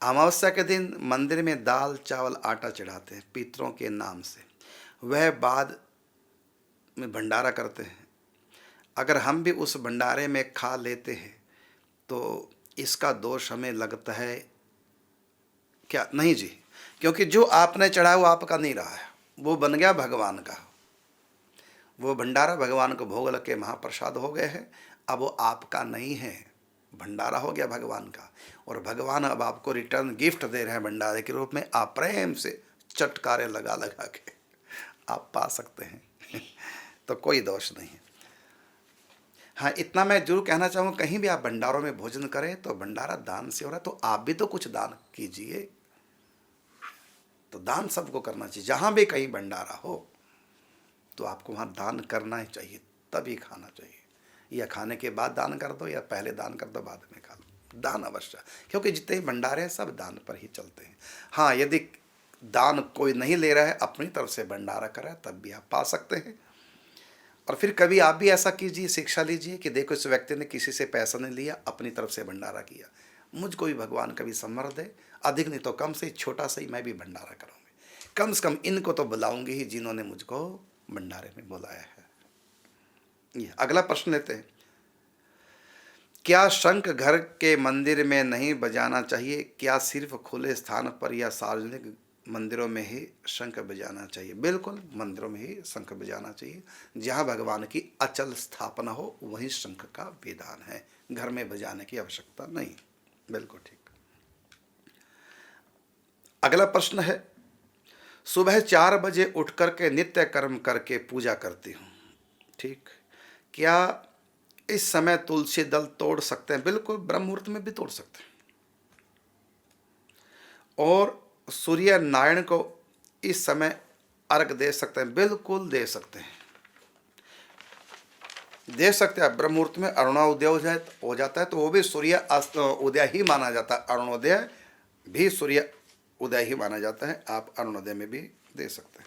अमावस्या के दिन मंदिर में दाल चावल आटा चढ़ाते हैं पितरों के नाम से, वह बाद में भंडारा करते हैं। अगर हम भी उस भंडारे में खा लेते हैं तो इसका दोष हमें लगता है क्या? नहीं जी, क्योंकि जो आपने चढ़ाया वो आपका नहीं रहा है, वो बन गया भगवान का। वो भंडारा भगवान को भोग लग के महाप्रसाद हो गए हैं, अब वो आपका नहीं है, भंडारा हो गया भगवान का। और भगवान अब आपको रिटर्न गिफ्ट दे रहे हैं भंडारे के रूप में, आप प्रेम से चटकारे लगा लगा के आप पा सकते हैं तो कोई दोष नहीं है। हाँ, इतना मैं जरूर कहना चाहूँगा, कहीं भी आप भंडारों में भोजन करें तो भंडारा दान से हो रहा है, तो आप भी तो कुछ दान कीजिए। तो दान सबको करना चाहिए, जहाँ भी कहीं भंडारा हो तो आपको वहाँ दान करना ही चाहिए, तभी खाना चाहिए। या खाने के बाद दान कर दो या पहले दान कर दो बाद में खा लो, दान अवश्य, क्योंकि जितने भंडारे हैं सब दान पर ही चलते हैं। हाँ, यदि दान कोई नहीं ले रहा है, अपनी तरफ से भंडारा कर रहा है, तब भी आप पा सकते हैं। और फिर कभी आप भी ऐसा कीजिए, शिक्षा लीजिए कि देखो इस व्यक्ति ने किसी से पैसा नहीं लिया, अपनी तरफ से भंडारा किया, मुझको भी भगवान कभी समर्थ दे, अधिक नहीं तो कम से छोटा सा ही मैं भी भंडारा करूँगी, कम से कम इनको तो बुलाऊंगी ही जिन्होंने मुझको भंडारे में बुलाया है। ये अगला प्रश्न लेते हैं, क्या शंख घर के मंदिर में नहीं बजाना चाहिए? क्या सिर्फ खुले स्थान पर या सार्वजनिक मंदिरों में ही शंख बजाना चाहिए? बिल्कुल, मंदिरों में ही शंख बजाना चाहिए, जहाँ भगवान की अचल स्थापना हो वहीं शंख का विधान है, घर में बजाने की आवश्यकता नहीं। बिल्कुल ठीक। अगला प्रश्न है, सुबह 4 बजे उठ करके नित्य कर्म करके पूजा करती हूँ, ठीक, क्या इस समय तुलसी दल तोड़ सकते हैं? बिल्कुल, ब्रह्म मुहूर्त में भी तोड़ सकते हैं। और सूर्य नारायण को इस समय अर्घ दे सकते हैं? बिल्कुल दे सकते हैं, दे सकते हैं। ब्रह्म मुहूर्त में अरुणोदय हो जाता है तो वो भी सूर्य उदय ही माना जाता है, अरुणोदय भी सूर्य उदय ही माना जाता है, आप अरुणोदय में भी दे सकते हैं।